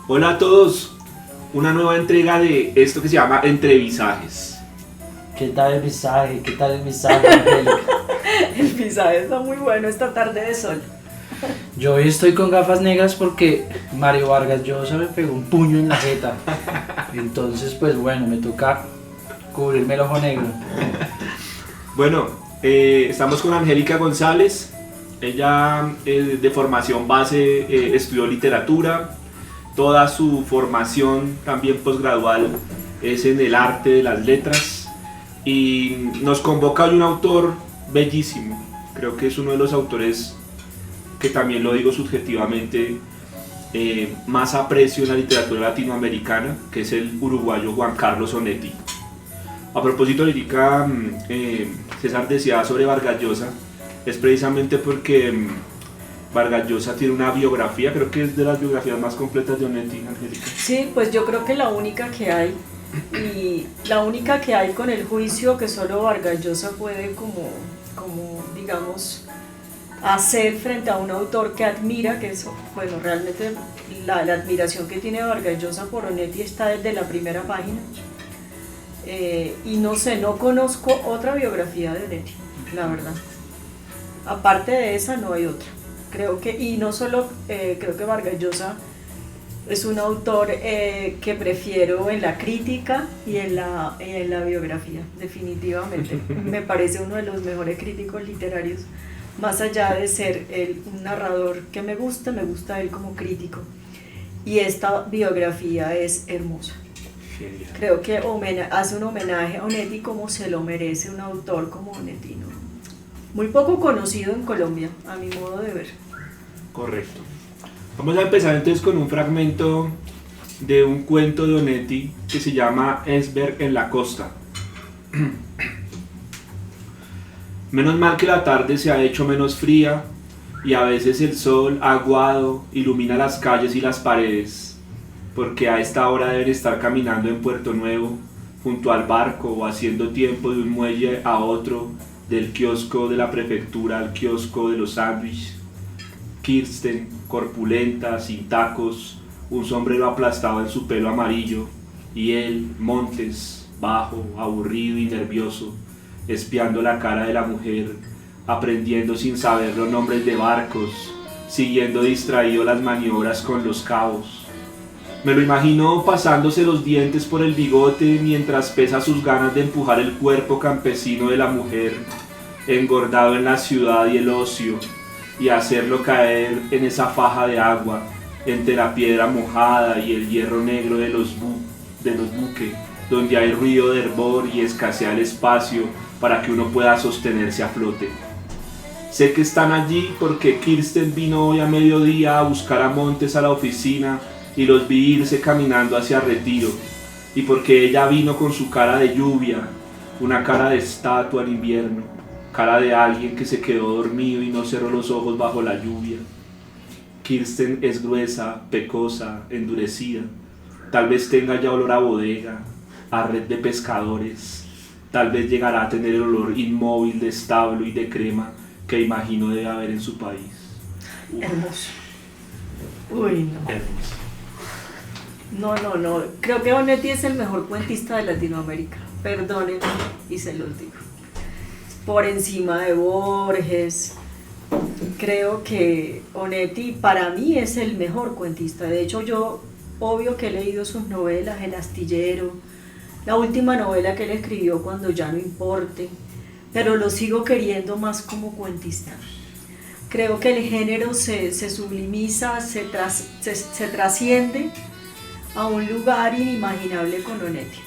Hola a todos, una nueva entrega de esto que se llama Entrevisajes. ¿Qué tal el visaje? ¿Qué tal el visaje, Angélica? El visaje está muy bueno esta tarde de sol. Yo hoy estoy con gafas negras porque Mario Vargas Llosa me pegó un puño en la jeta. Entonces, pues bueno, me toca cubrirme el ojo negro. Bueno, estamos con Angélica González. Ella de formación base estudió literatura. Toda su formación también posgradual es en el arte de las letras. Y nos convoca hoy un autor bellísimo. Creo que es uno de los autores que también lo digo subjetivamente más aprecio en la literatura latinoamericana, que es el uruguayo Juan Carlos Onetti. A propósito, ahorita César decía sobre Vargas Llosa, es precisamente porque Vargas Llosa tiene una biografía, creo que es de las biografías más completas de Onetti, Angélica. Sí, pues yo creo que la única que hay, y la única que hay con el juicio que solo Vargas Llosa puede como digamos, hacer frente a un autor que admira, que es, bueno, realmente la admiración que tiene Vargas Llosa por Onetti está desde la primera página. Y no sé, no conozco otra biografía de Onetti, la verdad. Aparte de esa no hay otra. Creo que, y no solo creo que Vargas Llosa es un autor que prefiero en la crítica y en la biografía, definitivamente. Me parece uno de los mejores críticos literarios, más allá de ser un narrador que me gusta él como crítico. Y esta biografía es hermosa. Genial. Creo que hace un homenaje a Onetti como se lo merece un autor como Onetti, ¿no? Muy poco conocido en Colombia, a mi modo de ver. Correcto. Vamos a empezar entonces con un fragmento de un cuento de Onetti que se llama Esber en la costa. Menos mal que la tarde se ha hecho menos fría y a veces el sol aguado ilumina las calles y las paredes, porque a esta hora deben estar caminando en Puerto Nuevo, junto al barco o haciendo tiempo de un muelle a otro, del kiosco de la prefectura al kiosco de los sándwiches. Kirsten, corpulenta, sin tacos, un sombrero aplastado en su pelo amarillo, y él, Montes, bajo, aburrido y nervioso, espiando la cara de la mujer, aprendiendo sin saber los nombres de barcos, siguiendo distraído las maniobras con los cabos. Me lo imagino pasándose los dientes por el bigote mientras pesa sus ganas de empujar el cuerpo campesino de la mujer, engordado en la ciudad y el ocio, y hacerlo caer en esa faja de agua, entre la piedra mojada y el hierro negro de los buques, donde hay ruido de hervor y escasea el espacio para que uno pueda sostenerse a flote. Sé que están allí porque Kirsten vino hoy a mediodía a buscar a Montes a la oficina y los vi irse caminando hacia Retiro, y porque ella vino con su cara de lluvia, una cara de estatua en invierno, cara de alguien que se quedó dormido y no cerró los ojos bajo la lluvia. Kirsten es gruesa, pecosa, endurecida, tal vez tenga ya olor a bodega, a red de pescadores, tal vez llegará a tener el olor inmóvil de establo y de crema que imagino debe haber en su país. Hermoso. Uy, no. Hermoso. No. Creo que Onetti es el mejor cuentista de Latinoamérica. Perdónenme y se los digo. Por encima de Borges. Creo que Onetti para mí es el mejor cuentista. De hecho, yo, obvio que he leído sus novelas, El astillero, la última novela que él escribió, Cuando ya no importe, pero lo sigo queriendo más como cuentista. Creo que el género se sublimiza, se trasciende a un lugar inimaginable con Onetti.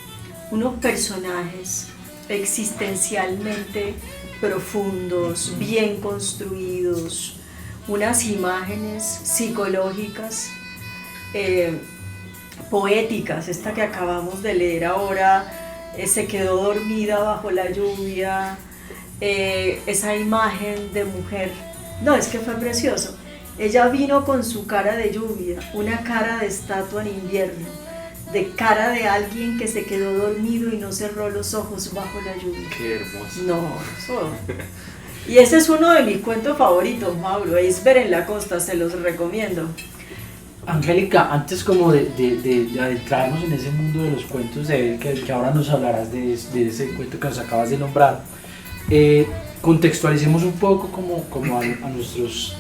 Unos personajes existencialmente profundos, bien construidos, unas imágenes psicológicas, poéticas. Esta que acabamos de leer ahora, se quedó dormida bajo la lluvia, esa imagen de mujer, no, es que fue precioso. Ella vino con su cara de lluvia, una cara de estatua en invierno, de cara de alguien que se quedó dormido y no cerró los ojos bajo la lluvia. Qué hermoso. No, eso. Y ese es uno de mis cuentos favoritos, Mauro, Esber en la costa, se los recomiendo. Angélica, antes como de adentrarnos en ese mundo de los cuentos de él, que ahora nos hablarás de ese cuento que nos acabas de nombrar, contextualicemos un poco como a nuestros,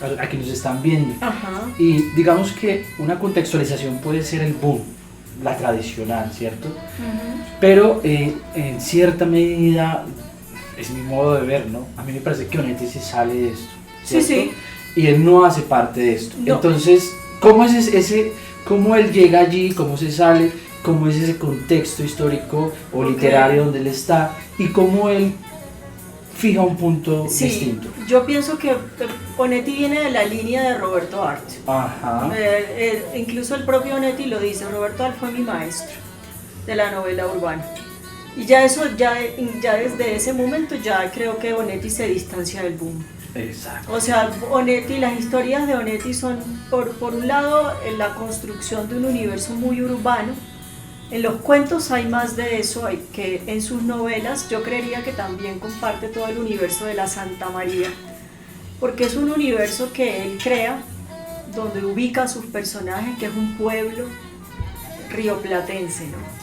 a quienes nos están viendo. Ajá. Y digamos que una contextualización puede ser el boom, la tradicional, ¿cierto? Pero en cierta medida, es mi modo de ver, ¿no? A mí me parece que Onetti se sale de esto, ¿cierto? Sí, sí. Y él no hace parte de esto. No. Entonces, ¿cómo es cómo él llega allí, cómo se sale, cómo es ese contexto histórico o literario donde él está y cómo él fija un punto distinto? Yo pienso que Onetti viene de la línea de Roberto Art. Ajá. Incluso el propio Onetti lo dice, Roberto Art fue mi maestro de la novela urbana. Y ya desde ese momento ya creo que Onetti se distancia del boom. Exacto. O sea, Onetti, las historias de Onetti son, por un lado, la construcción de un universo muy urbano. En los cuentos hay más de eso que en sus novelas. Yo creería que también comparte todo el universo de la Santa María, porque es un universo que él crea, donde ubica a sus personajes, que es un pueblo rioplatense, ¿no?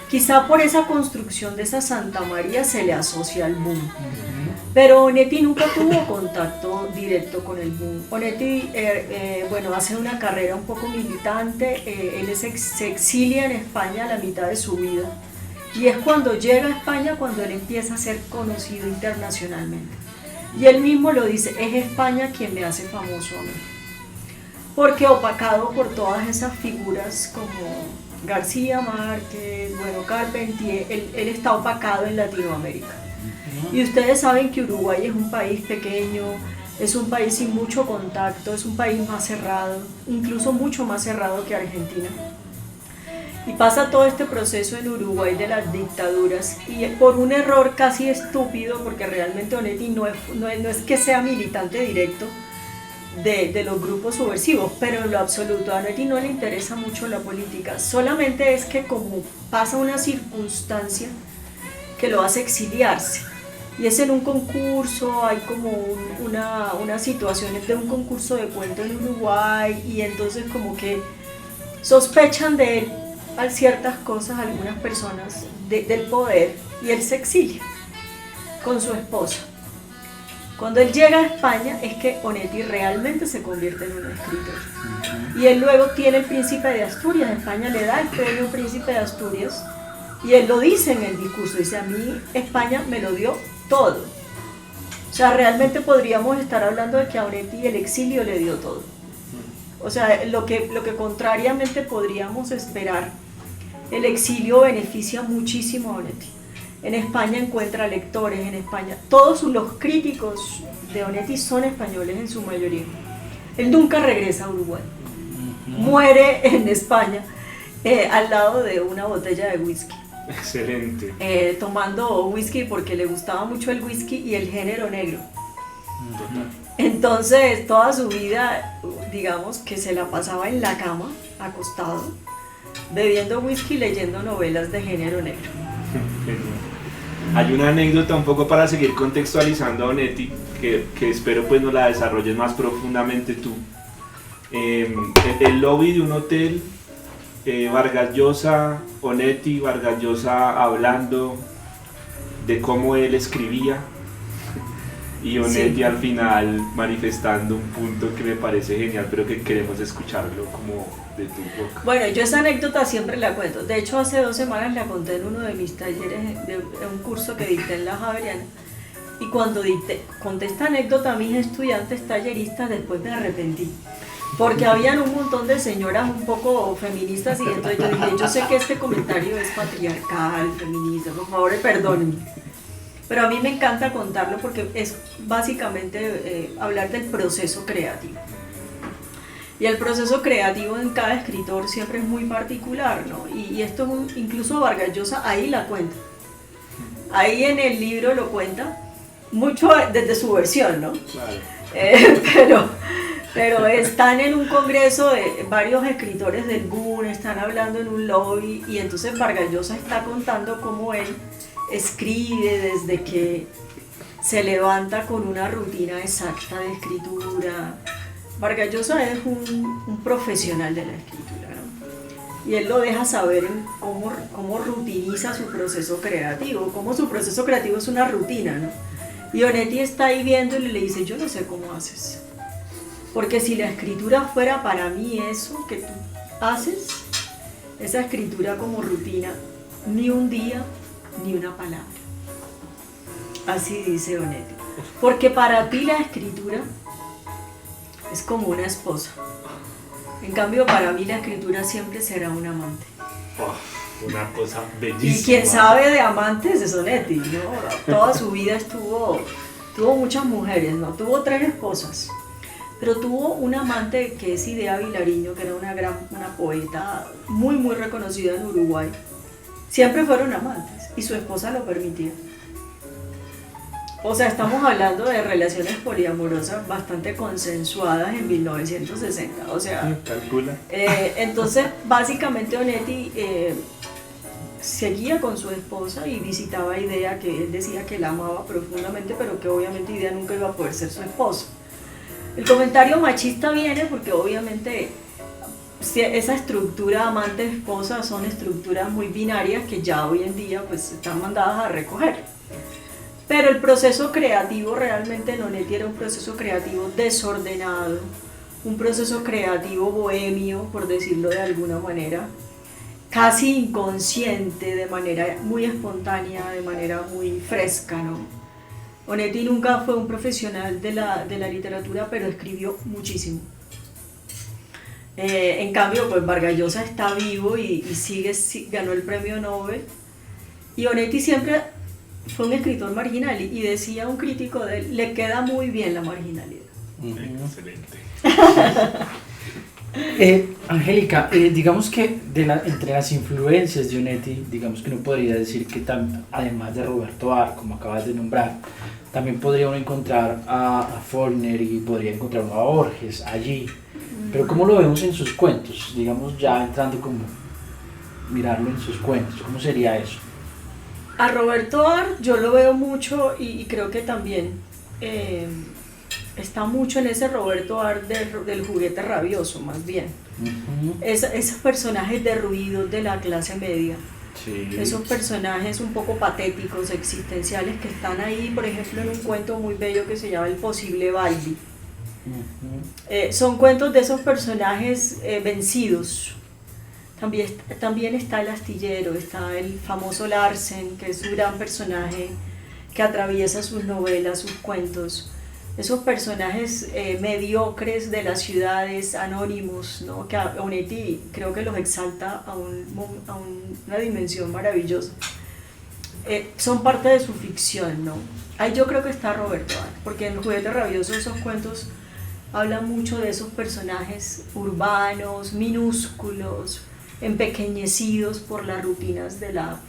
Quizá por esa construcción de esa Santa María se le asocia al boom. Pero Onetti nunca tuvo contacto directo con el boom. Onetti hace una carrera un poco militante, él se exilia en España a la mitad de su vida. Y es cuando llega a España cuando él empieza a ser conocido internacionalmente. Y él mismo lo dice, es España quien me hace famoso a mí. Porque opacado por todas esas figuras como García Márquez, Carpentier, él está opacado en Latinoamérica. Y ustedes saben que Uruguay es un país pequeño, es un país sin mucho contacto, es un país más cerrado, incluso mucho más cerrado que Argentina. Y pasa todo este proceso en Uruguay de las dictaduras y por un error casi estúpido, porque realmente Onetti no es que sea militante directo de los grupos subversivos, pero en lo absoluto a Onetti no le interesa mucho la política, solamente es que como pasa una circunstancia que lo hace exiliarse. Y es en un concurso, hay como una situación de un concurso de cuento en Uruguay y entonces como que sospechan de él a ciertas cosas, algunas personas del poder, y él se exilia con su esposa. Cuando él llega a España es que Onetti realmente se convierte en un escritor. Y él luego tiene el Príncipe de Asturias, España le da el premio Príncipe de Asturias, y él lo dice en el discurso, dice, a mí España me lo dio todo. O sea, realmente podríamos estar hablando de que a Onetti el exilio le dio todo. O sea, lo que contrariamente podríamos esperar, el exilio beneficia muchísimo a Onetti. En España encuentra lectores, en España. Todos los críticos de Onetti son españoles en su mayoría. Él nunca regresa a Uruguay. Muere en España al lado de una botella de whisky. Excelente. Tomando whisky porque le gustaba mucho el whisky y el género negro. Entonces toda su vida, digamos que se la pasaba en la cama, acostado, bebiendo whisky, leyendo novelas de género negro. Hay una anécdota un poco para seguir contextualizando a Onetti que espero pues nos la desarrolles más profundamente tú. El lobby de un hotel, Vargas Llosa, Onetti, Vargas Llosa hablando de cómo él escribía y Onetti sí, al final manifestando un punto que me parece genial, pero que queremos escucharlo como de tu boca. Bueno, yo esa anécdota siempre la cuento. De hecho, hace 2 semanas la conté en uno de mis talleres de un curso que dicté en la Javeriana. Y cuando conté esta anécdota a mis estudiantes talleristas, después me arrepentí. Porque habían un montón de señoras un poco feministas y entonces yo dije, yo sé que este comentario es patriarcal, feminista, por favor perdónenme. Pero a mí me encanta contarlo porque es básicamente hablar del proceso creativo. Y el proceso creativo en cada escritor siempre es muy particular, ¿no? Y esto incluso Vargas Llosa ahí la cuenta. Ahí en el libro lo cuenta, mucho desde su versión, ¿no? Claro. Pero están en un congreso de varios escritores del boom, están hablando en un lobby y entonces Vargas Llosa está contando cómo él escribe desde que se levanta con una rutina exacta de escritura, Vargas Llosa es un profesional de la escritura, ¿no? Y él lo deja saber en cómo rutiniza su proceso creativo, cómo su proceso creativo es una rutina, ¿no? Y Onetti está ahí viéndole y le dice, yo no sé cómo haces, porque si la escritura fuera para mí eso que tú haces, esa escritura como rutina, ni un día, ni una palabra. Así dice Onetti. Porque para ti la escritura es como una esposa. En cambio, para mí la escritura siempre será un amante. Oh, una cosa bellísima. Y quien sabe de amantes es Onetti, ¿no? Toda su vida tuvo muchas mujeres, ¿no? Tuvo 3 esposas. Pero tuvo un amante que es Idea Vilariño, que era una poeta muy, muy reconocida en Uruguay. Siempre fueron amantes y su esposa lo permitía. O sea, estamos hablando de relaciones poliamorosas bastante consensuadas en 1960. O sea, calcula. Entonces, básicamente Onetti seguía con su esposa y visitaba a Idea, que él decía que la amaba profundamente, pero que obviamente Idea nunca iba a poder ser su esposa. El comentario machista viene porque obviamente esa estructura amante-esposa son estructuras muy binarias que ya hoy en día pues están mandadas a recoger. Pero el proceso creativo realmente en Onetti era un proceso creativo desordenado, un proceso creativo bohemio, por decirlo de alguna manera, casi inconsciente, de manera muy espontánea, de manera muy fresca, ¿no? Onetti nunca fue un profesional de la literatura, pero escribió muchísimo. En cambio, pues Vargas Llosa está vivo y ganó el premio Nobel. Y Onetti siempre fue un escritor marginal y decía un crítico de él, le queda muy bien la marginalidad. Excelente. Angélica, digamos que entre las influencias de Onetti, digamos que uno podría decir que además de Roberto Ar, como acabas de nombrar, también podría uno encontrar a Faulkner y podría encontrar uno a Borges allí. Pero ¿cómo lo vemos en sus cuentos? Digamos ya entrando como mirarlo en sus cuentos, ¿cómo sería eso? A Roberto Ar yo lo veo mucho y creo que también está mucho en ese Roberto Ar del juguete rabioso, más bien. Esos personajes derruidos de la clase media. Sí. Esos personajes un poco patéticos, existenciales, que están ahí, por ejemplo, en un cuento muy bello que se llama El posible Balbi. Son cuentos de esos personajes vencidos. También está el astillero, está el famoso Larsen, que es un gran personaje que atraviesa sus novelas, sus cuentos. Esos personajes mediocres de las ciudades, anónimos, ¿no? Que Onetti creo que los exalta a una dimensión maravillosa. Son parte de su ficción, ¿no? Ahí yo creo que está Roberto Ar, porque en El juguete rabioso esos cuentos hablan mucho de esos personajes urbanos, minúsculos, empequeñecidos por las rutinas de la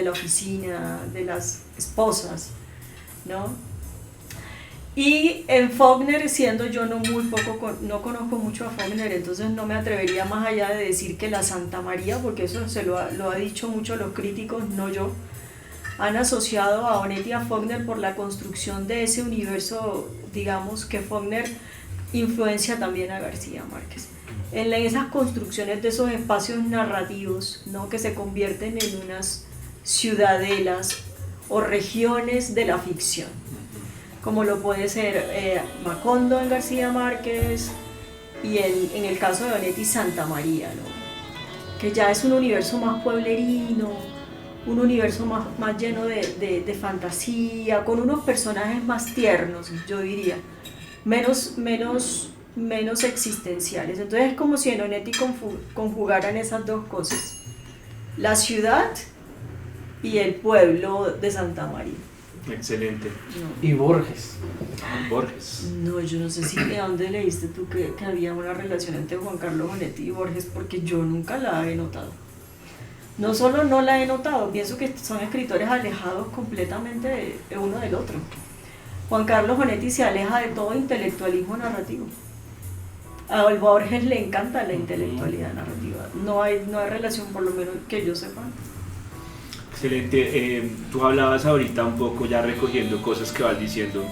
oficina, de las esposas, ¿no? Y en Faulkner, siendo yo no conozco mucho a Faulkner, entonces no me atrevería más allá de decir que la Santa María, porque eso lo ha dicho mucho los críticos, no yo, han asociado a Onetti y a Faulkner por la construcción de ese universo, digamos, que Faulkner influencia también a García Márquez. En esas construcciones de esos espacios narrativos, ¿no? Que se convierten en unas ciudadelas o regiones de la ficción, como lo puede ser Macondo en García Márquez y en el caso de Onetti Santa María, ¿no? Que ya es un universo más pueblerino, un universo más lleno de fantasía, con unos personajes más tiernos, yo diría, menos existenciales. Entonces es como si en Onetti conjugaran esas dos cosas, la ciudad y el pueblo de Santa María. Excelente. No. ¿Y Borges? Borges. No, yo no sé si de dónde leíste tú que había una relación entre Juan Carlos Onetti y Borges, porque yo nunca la he notado. No solo no la he notado, pienso que son escritores alejados completamente de uno del otro. Juan Carlos Onetti se aleja de todo intelectualismo narrativo. A Borges le encanta la intelectualidad narrativa. No hay relación, por lo menos que yo sepa. Excelente. Tú hablabas ahorita un poco, ya recogiendo cosas que vas diciendo.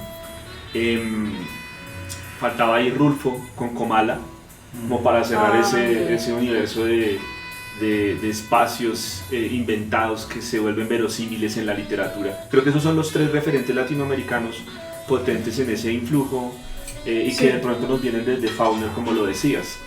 faltaba ahí Rulfo con Comala, como para cerrar ese universo de espacios inventados que se vuelven verosímiles en la literatura. Creo que esos son los 3 referentes latinoamericanos potentes en ese influjo y que de pronto nos vienen desde Faulkner, como lo decías.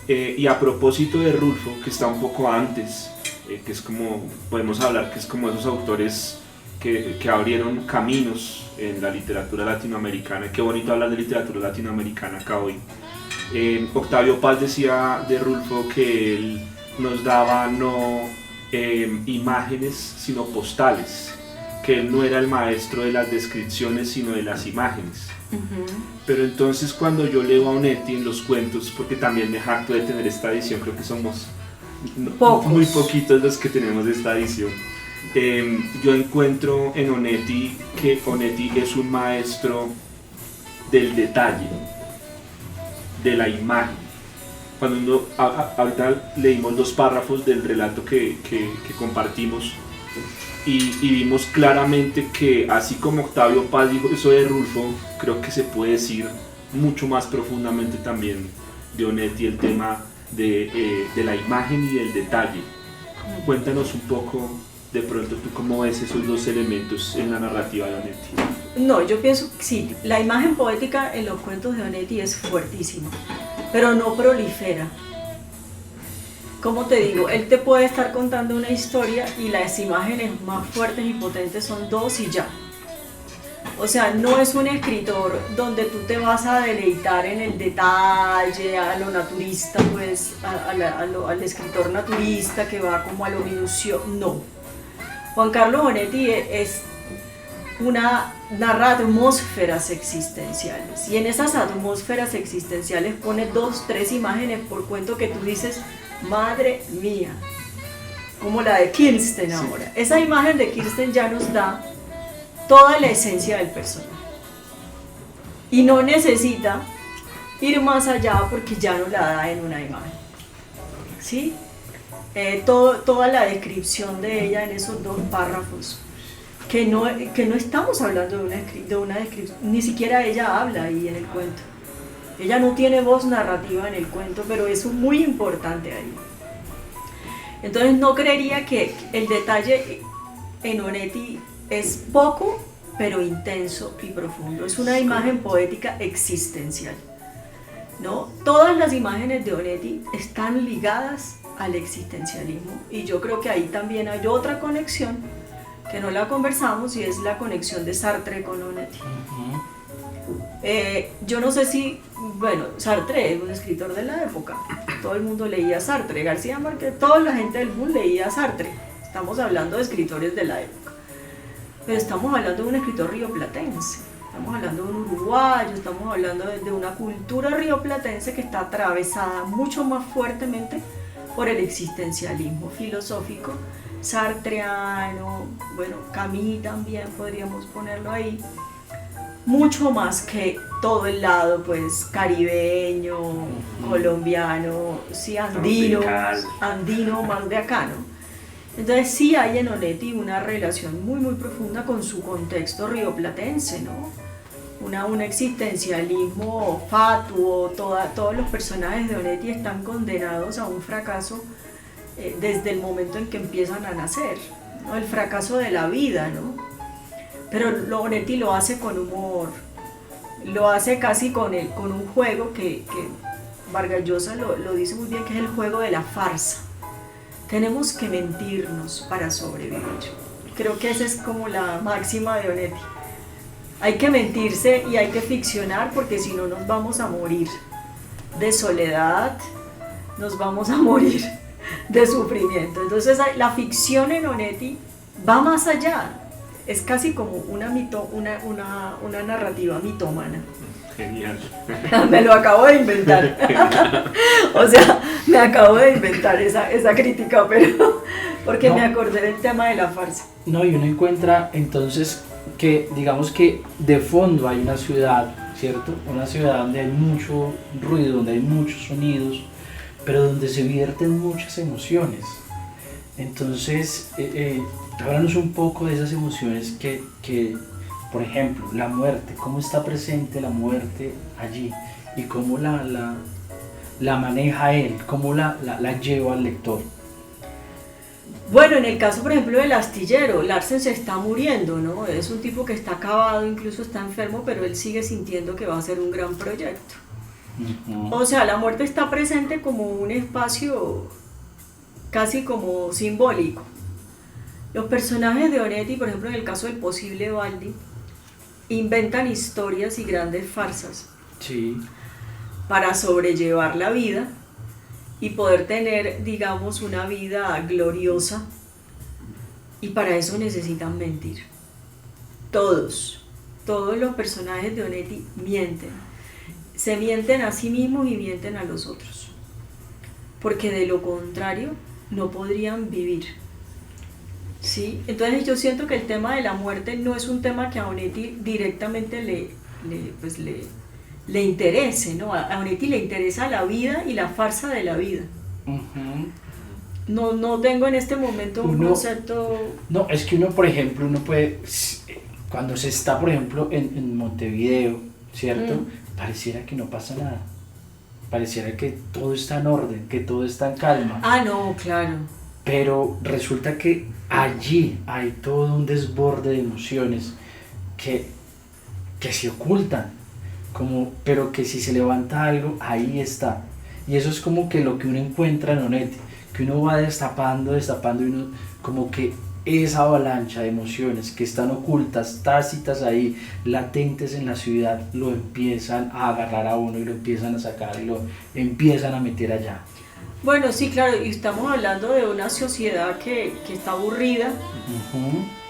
Y a propósito de Rulfo, que está un poco antes, que es como, podemos hablar que es como esos autores que abrieron caminos en la literatura latinoamericana. Qué bonito hablar de literatura latinoamericana acá hoy. Octavio Paz decía de Rulfo que él nos daba no imágenes sino postales, que él no era el maestro de las descripciones sino de las imágenes. Pero entonces cuando yo leo a Onetti en los cuentos, porque también me jacto de tener esta edición, creo que somos muy poquitos los que tenemos esta edición, yo encuentro en Onetti que Onetti es un maestro del detalle, de la imagen. Cuando ahorita leímos 2 párrafos del relato que compartimos y vimos claramente que así como Octavio Paz dijo eso de Rulfo, creo que se puede decir mucho más profundamente también de Onetti el tema de la imagen y del detalle. Cuéntanos un poco de pronto tú cómo ves esos 2 elementos en la narrativa de Onetti. No, yo pienso que sí, la imagen poética en los cuentos de Onetti es fuertísima, pero no prolifera. Como te digo, él te puede estar contando una historia y las imágenes más fuertes y potentes son 2 y ya. O sea, no es un escritor donde tú te vas a deleitar en el detalle, a lo naturista, pues, al escritor naturista que va como a lo minucioso, no. Juan Carlos Onetti es narra atmósferas existenciales y en esas atmósferas existenciales pone 2, 3 imágenes por cuento que tú dices, madre mía, como la de Kirsten ahora. Esa imagen de Kirsten ya nos da toda la esencia del personaje y no necesita ir más allá porque ya nos la da en una imagen, ¿sí? Toda la descripción de ella en esos 2 párrafos que no estamos hablando de una descripción, ni siquiera ella habla ahí en el cuento, ella no tiene voz narrativa en el cuento, pero es muy importante ahí. Entonces no creería que el detalle en Onetti es poco, pero intenso y profundo, es una imagen poética existencial, ¿no? Todas las imágenes de Onetti están ligadas al existencialismo y yo creo que ahí también hay otra conexión que no la conversamos y es la conexión de Sartre con Onetti. Yo no sé si, bueno, Sartre es un escritor de la época, todo el mundo leía Sartre, García Márquez, toda la gente del mundo leía Sartre, estamos hablando de escritores de la época, pero estamos hablando de un escritor rioplatense, estamos hablando de un uruguayo, estamos hablando de una cultura rioplatense que está atravesada mucho más fuertemente por el existencialismo filosófico sartreano, bueno, Camus también podríamos ponerlo ahí, mucho más que todo el lado pues caribeño, colombiano, sí, andino más de acá, ¿no? Entonces sí hay en Onetti una relación muy muy profunda con su contexto rioplatense, ¿no? Un existencialismo fatuo, todos los personajes de Onetti están condenados a un fracaso desde el momento en que empiezan a nacer, ¿no? El fracaso de la vida, ¿no? Pero Onetti lo hace con humor, lo hace casi con un juego que Vargas Llosa lo dice muy bien, que es el juego de la farsa. Tenemos que mentirnos para sobrevivir. Creo que esa es como la máxima de Onetti. Hay que mentirse y hay que ficcionar porque si no nos vamos a morir de soledad, nos vamos a morir de sufrimiento. Entonces la ficción en Onetti va más allá. Es casi como una narrativa mitómana. Genial. Me lo acabo de inventar. O sea, me acabo de inventar esa crítica, pero porque me acordé del tema de la farsa. No, y uno encuentra entonces que, digamos que de fondo hay una ciudad, ¿cierto? Una ciudad donde hay mucho ruido, donde hay muchos sonidos, pero donde se vierten muchas emociones. Entonces, háblanos un poco de esas emociones que por ejemplo, la muerte, cómo está presente la muerte allí y cómo la maneja él, cómo la lleva al lector. Bueno, en el caso, por ejemplo, del astillero, Larsen se está muriendo, ¿no? Es un tipo que está acabado, incluso está enfermo, pero él sigue sintiendo que va a ser un gran proyecto. O sea, la muerte está presente como un espacio casi como simbólico. Los personajes de Onetti, por ejemplo, en el caso del posible Baldi, inventan historias y grandes farsas Sí. para sobrellevar la vida y poder tener, digamos, una vida gloriosa, y para eso necesitan mentir. Todos los personajes de Onetti mienten, se mienten a sí mismos y mienten a los otros, porque de lo contrario no podrían vivir. ¿Sí? Entonces yo siento que el tema de la muerte no es un tema que a Onetti directamente le interese, ¿no? A Onetti le interesa la vida y la farsa de la vida. No tengo en este momento un concepto... No, es que uno, por ejemplo, uno puede, cuando se está, por ejemplo, en Montevideo, ¿cierto? Pareciera que no pasa nada. Pareciera que todo está en orden, que todo está en calma. Ah, no, claro. Pero resulta que allí hay todo un desborde de emociones que se ocultan, pero que si se levanta algo, ahí está. Y eso es como que lo que uno encuentra en Onetti, que uno va destapando y uno como que esa avalancha de emociones que están ocultas, tácitas ahí, latentes en la ciudad, lo empiezan a agarrar a uno y lo empiezan a sacar y lo empiezan a meter allá. Bueno, sí, claro, y estamos hablando de una sociedad que está aburrida.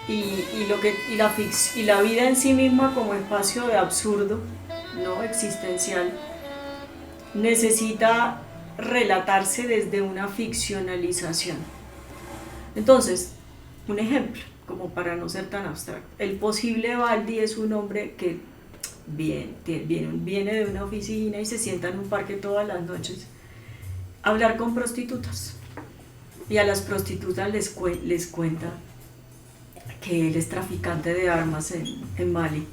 Y la vida en sí misma como espacio de absurdo, ¿no? Existencial, necesita relatarse desde una ficcionalización. Entonces, un ejemplo, como para no ser tan abstracto, el posible Baldi es un hombre que viene de una oficina y se sienta en un parque todas las noches a hablar con prostitutas, y a las prostitutas les cuenta que él es traficante de armas en Mali,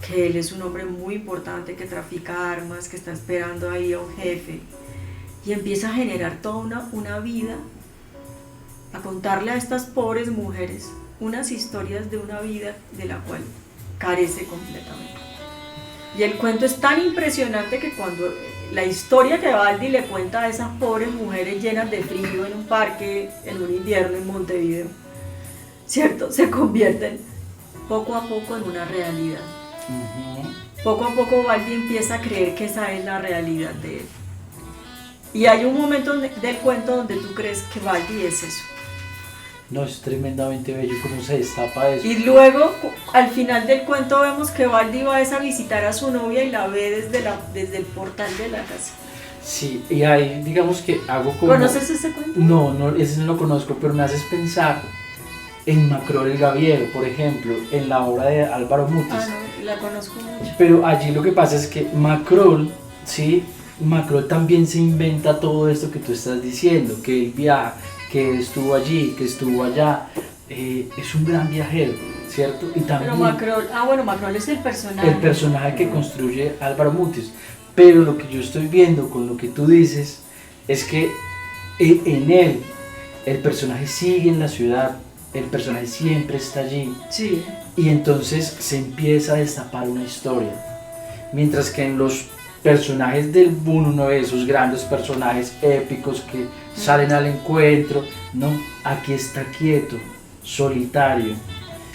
que él es un hombre muy importante que trafica armas, que está esperando ahí a un jefe, y empieza a generar toda una vida, a contarle a estas pobres mujeres unas historias de una vida de la cual carece completamente. Y el cuento es tan impresionante que cuando la historia que Baldi le cuenta a esas pobres mujeres llenas de frío en un parque, en un invierno en Montevideo, ¿cierto? Se convierten poco a poco en una realidad. Poco a poco Baldi empieza a creer que esa es la realidad de él. Y hay un momento del cuento donde tú crees que Baldi es eso. No, es tremendamente bello cómo se destapa eso. Y luego, al final del cuento, vemos que Baldi va a visitar a su novia y la ve desde el portal de la casa. Sí, y ahí digamos que hago como... ¿Conoces ese cuento? No, ese no lo conozco, pero me haces pensar en Macrol el Gaviero, por ejemplo, en la obra de Álvaro Mutis. Ah, no, la conozco mucho. Pero allí lo que pasa es que Macrol, ¿sí? Macrol también se inventa todo esto que tú estás diciendo, que él viaja, que estuvo allí, que estuvo allá. Es un gran viajero, ¿cierto? Y también pero Macrol es el personaje. El personaje que construye Álvaro Mutis. Pero lo que yo estoy viendo con lo que tú dices es que en él el personaje sigue en la ciudad, el personaje siempre está allí. Sí. Y entonces se empieza a destapar una historia. Mientras que en los personajes del Boom, uno de esos grandes personajes épicos que salen al encuentro, no, aquí está quieto, solitario,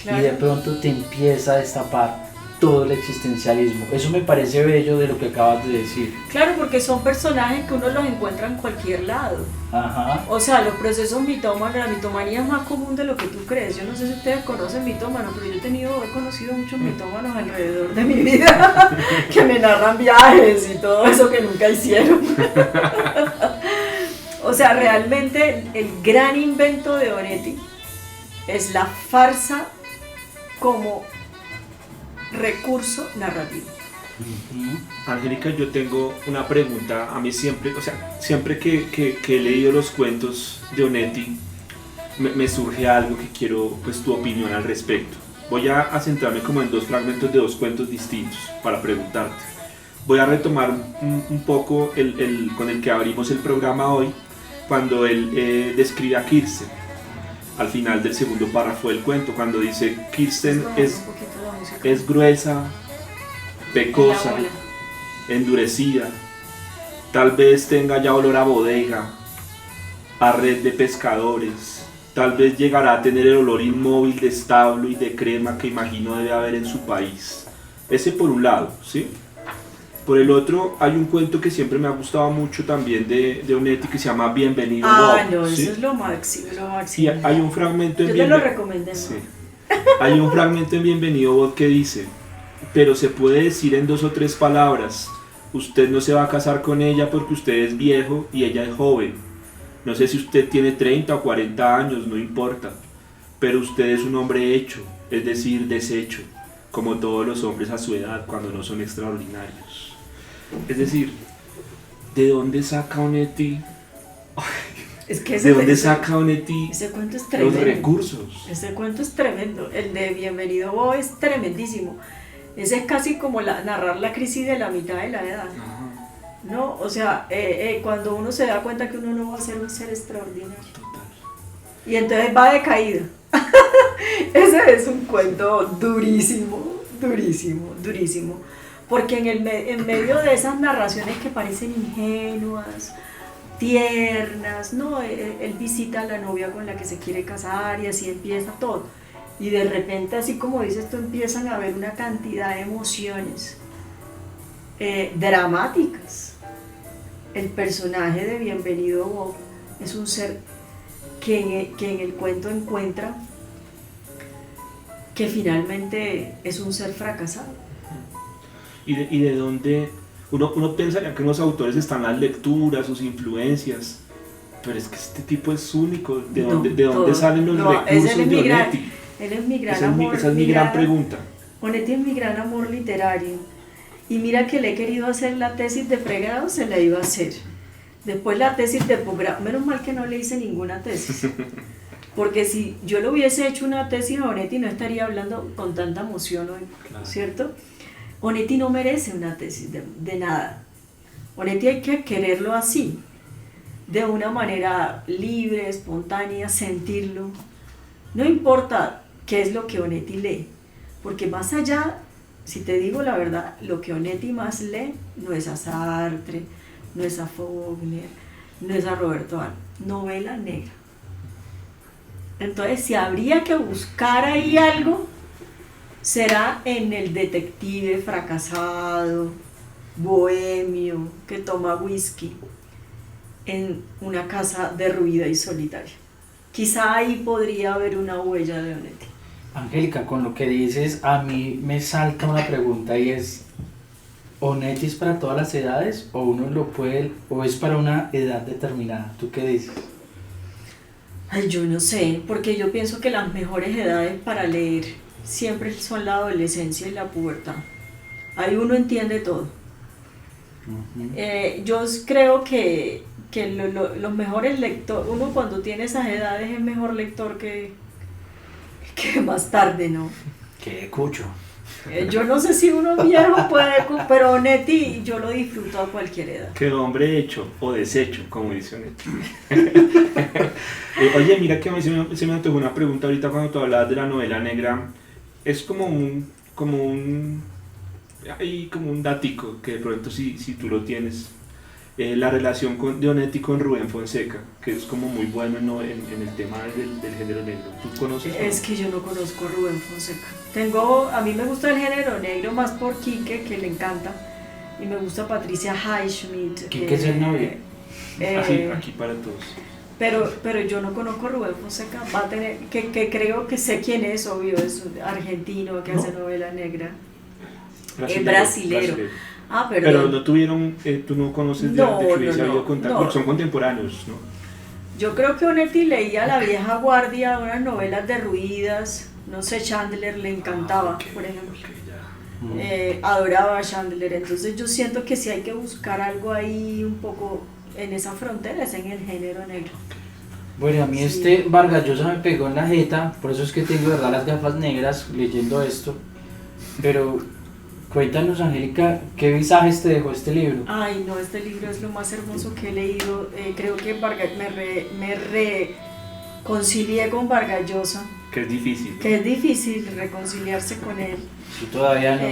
claro. Y de pronto te empieza a destapar todo el existencialismo. Eso me parece bello de lo que acabas de decir. Claro, porque son personajes que uno los encuentra en cualquier lado. Ajá. O sea, los procesos mitómanos, la mitomanía es más común de lo que tú crees. Yo no sé si ustedes conocen mitómanos, pero yo he conocido muchos mitómanos alrededor de mi vida que me narran viajes y todo eso que nunca hicieron. O sea, realmente el gran invento de Onetti es la farsa como recurso narrativo. Angélica, yo tengo una pregunta. A mí siempre, o sea, siempre que he leído los cuentos de Onetti, me surge algo que quiero, pues, tu opinión al respecto. Voy a centrarme como en dos fragmentos de dos cuentos distintos para preguntarte. Voy a retomar un poco con el que abrimos el programa hoy, cuando él describe a Kirsten, al final del segundo párrafo del cuento, cuando dice: Kirsten es gruesa, pecosa, endurecida, tal vez tenga ya olor a bodega, a red de pescadores, tal vez llegará a tener el olor inmóvil de establo y de crema que imagino debe haber en su país. Ese por un lado, ¿sí? Por el otro, hay un cuento que siempre me ha gustado mucho también de Onetti, que se llama Bienvenido Bob. No, ¿sí? eso es lo máximo, lo Sí, máximo. hay un fragmento en Yo te lo recomendé, ¿no? Sí. Hay un fragmento en Bienvenido Bob que dice: pero se puede decir en 2 o 3 palabras, usted no se va a casar con ella porque usted es viejo y ella es joven. No sé si usted tiene 30 o 40 años, no importa, pero usted es un hombre hecho, es decir, deshecho, como todos los hombres a su edad cuando no son extraordinarios. Es decir, ¿de dónde saca Onetti? Es que ¿De dónde saca Onetti ese cuento es tremendo. los recursos? Ese cuento es tremendo. El de Bienvenido Bob es tremendísimo. Ese es casi como narrar la crisis de la mitad de la edad. Ajá. ¿No? O sea, cuando uno se da cuenta que uno no va a ser un ser extraordinario. Total. Y entonces va de caída. Ese es un cuento durísimo, durísimo, durísimo. Porque en medio de esas narraciones que parecen ingenuas, tiernas, ¿no? Él visita a la novia con la que se quiere casar y así empieza todo. Y de repente, así como dices tú, empiezan a haber una cantidad de emociones dramáticas. El personaje de Bienvenido Bob es un ser que en el cuento encuentra que finalmente es un ser fracasado. ¿Y de dónde? Uno pensaría que en los autores están las lecturas, sus influencias, pero es que este tipo es único. ¿De dónde salen los recursos de Onetti? Él es mi gran amor. Esa es mi gran pregunta. Onetti es mi gran amor literario. Y mira que le he querido hacer la tesis de pregrado, se la iba a hacer. Después la tesis de posgrado. Menos mal que no le hice ninguna tesis. Porque si yo le hubiese hecho una tesis a Onetti, no estaría hablando con tanta emoción hoy, claro. ¿Cierto? Onetti no merece una tesis de nada. Onetti hay que quererlo así, de una manera libre, espontánea, sentirlo. No importa qué es lo que Onetti lee, porque más allá, si te digo la verdad, lo que Onetti más lee no es a Sartre, no es a Faulkner, no es a Roberto Alba, novela negra. Entonces, si habría que buscar ahí algo, será en el detective fracasado, bohemio, que toma whisky, en una casa derruida y solitaria. Quizá ahí podría haber una huella de Onetti. Angélica, con lo que dices, a mí me salta una pregunta y es: ¿Onetti es para todas las edades o uno lo puede, o es para una edad determinada? ¿Tú qué dices? Ay, yo no sé, porque yo pienso que las mejores edades para leer siempre son la adolescencia y la pubertad. Ahí uno entiende todo. Uh-huh. Yo creo que los mejores lectores, uno cuando tiene esas edades es mejor lector que más tarde, ¿no? ¡Qué cucho! Yo no sé si uno viejo puede, pero Onetti yo lo disfruto a cualquier edad. Que hombre hecho o deshecho, como dice Onetti. Oye, mira que a mí se me antojó una pregunta ahorita cuando tú hablabas de la novela negra. Es como un datico que de pronto si tú lo tienes. La relación de Onetti con Rubén Fonseca, que es como muy bueno en el tema del género negro. ¿Tú conoces? Es que yo no conozco a Rubén Fonseca. A mí me gusta el género negro más por Quique, que le encanta, y me gusta Patricia Highsmith. ¿Quique es el novio? Aquí para todos. Pero yo no conozco a Rubén Fonseca. Va a tener que creo que sé quién es, obvio, es un argentino que hace novela negra. Es brasilero. Pero no tuvieron, tú no conoces de antes que hubiese habido contacto, porque son contemporáneos, ¿no? Yo creo que Onetti leía La vieja guardia, unas novelas derruidas, no sé, Chandler le encantaba, por ejemplo. Adoraba a Chandler, entonces yo siento que si hay que buscar algo ahí un poco en esa frontera es en el género negro. Bueno, a mí Sí. este Vargas Llosa me pegó en la jeta, por eso es que tengo de verdad las gafas negras leyendo esto. Pero cuéntanos, Angélica, ¿qué visajes te dejó este libro? Ay, no, este libro es lo más hermoso que he leído. Creo que me reconcilié con Vargas Llosa, Que es difícil. que es difícil reconciliarse con él. Si todavía no.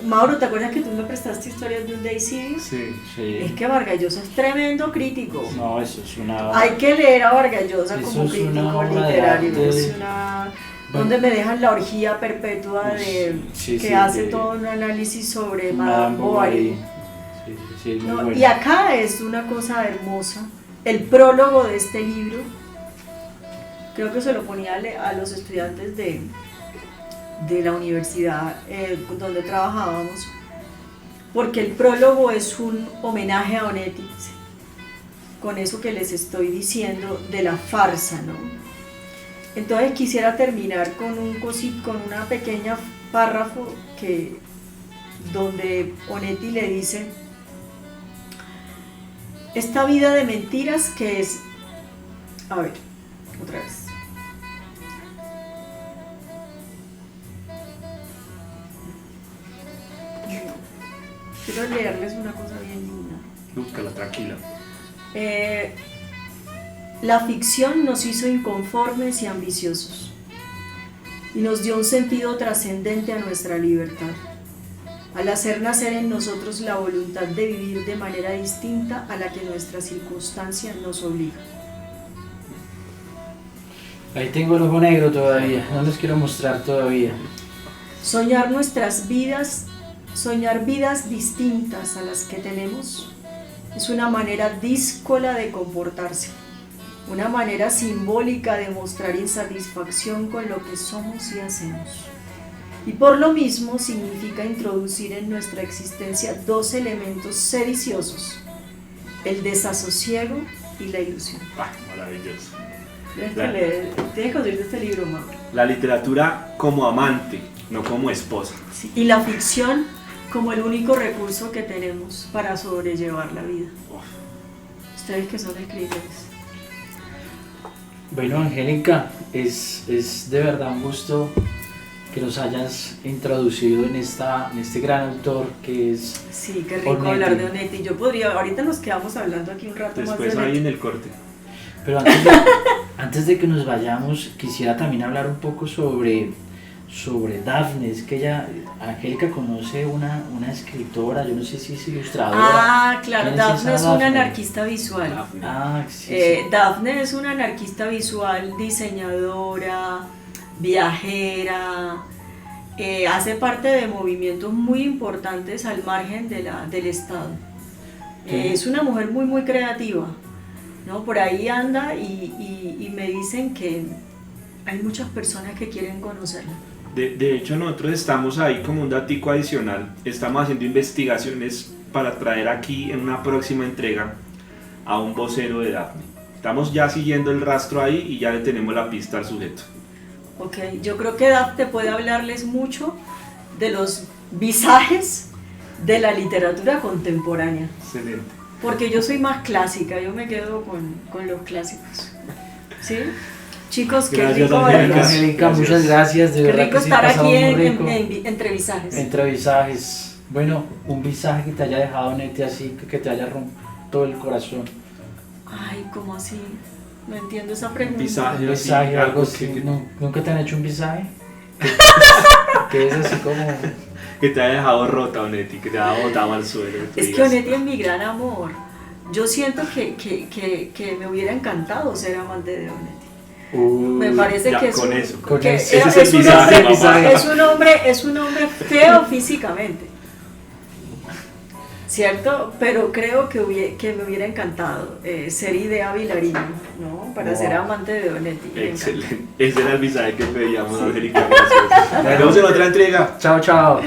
Mauro, ¿te acuerdas que tú me prestaste historias de un Daisy? Sí. Es Sí. que Vargas Llosa es tremendo crítico. No, eso es una... Hay que leer a Vargas Llosa Eso como es una crítico obra de literario. arte. Es una... Bueno. donde me dejan la orgía perpetua de Sí, que sí, hace de todo un análisis sobre Madame Madame Bovary. Sí, sí, es muy No, bueno. y acá es una cosa hermosa. El prólogo de este libro, creo que se lo ponía a los estudiantes de la universidad donde trabajábamos, porque el prólogo es un homenaje a Onetti, con eso que les estoy diciendo de la farsa, ¿no? Entonces quisiera terminar con con una pequeña párrafo donde Onetti le dice: esta vida de mentiras que es... A ver, otra vez. Quiero leerles una cosa bien linda. Búscala, tranquila. La ficción nos hizo inconformes y ambiciosos y nos dio un sentido trascendente a nuestra libertad, al hacer nacer en nosotros la voluntad de vivir de manera distinta a la que nuestra circunstancia nos obliga. Ahí tengo el ojo negro todavía, no les quiero mostrar todavía. Soñar nuestras vidas, soñar vidas distintas a las que tenemos, es una manera díscola de comportarse, una manera simbólica de mostrar insatisfacción con lo que somos y hacemos. Y por lo mismo significa introducir en nuestra existencia dos elementos sediciosos: el desasosiego y la ilusión. Ah, maravilloso. Tienes que conseguirte este libro, Mauro. La literatura como amante, no como esposa. Sí, y la ficción como el único recurso que tenemos para sobrellevar la vida. Ustedes que son escritores. Bueno, Angélica, es de verdad un gusto que nos hayas introducido en este gran autor que es Sí, qué rico Onetti. hablar de Onetti. Yo podría, ahorita nos quedamos hablando aquí un rato más Después de ahí Onetti. en el corte. Pero antes de que nos vayamos, quisiera también hablar un poco sobre Dafne. Es que Angélica conoce una escritora, yo no sé si es ilustradora. Ah, claro, ¿Quién Dafne es esa una Dafne? anarquista visual. Dafne. Ah, sí, sí. Dafne es una anarquista visual, diseñadora, viajera, hace parte de movimientos muy importantes al margen del Estado. Es una mujer muy, muy creativa, ¿no? Por ahí anda y me dicen que hay muchas personas que quieren conocerla. De hecho, nosotros estamos ahí como un datico adicional. Estamos haciendo investigaciones para traer aquí en una próxima entrega a un vocero de Dafne. Estamos ya siguiendo el rastro ahí y ya le tenemos la pista al sujeto. Ok, yo creo que Dafne puede hablarles mucho de los visajes de la literatura contemporánea. Excelente. Porque yo soy más clásica, yo me quedo con los clásicos. ¿Sí? Chicos, qué Gracias, rico Angélica. verlos. Angélica, Gracias. muchas gracias. De Qué verdad rico que sí, estar pasamos aquí muy rico. entre visajes. Entre visajes. Bueno, un visaje que te haya dejado Nete así, que te haya roto el corazón. Ay, ¿cómo así? No entiendo esa pregunta. Visaje. Un visaje, algo algo así. que- ¿Nunca te han hecho un visaje? Que es así como... Que te haya dejado rota, Onetti, que te haya botado al suelo. tú Es que digas, Onetti es mi gran amor. Yo siento que me hubiera encantado ser amante de Onetti. Me parece ya, que es con un, eso. Con que eso. es Ese es el un visaje, hombre- mamá. es un hombre feo físicamente, ¿cierto? Pero creo que me hubiera encantado ser Idea Vilariño, ¿no? Para ser amante de Onetti. Me encanta. Excelente. Ese era el visaje que pedíamos, Angélica. Gracias. Nos vemos en otra entrega. Chao, chao.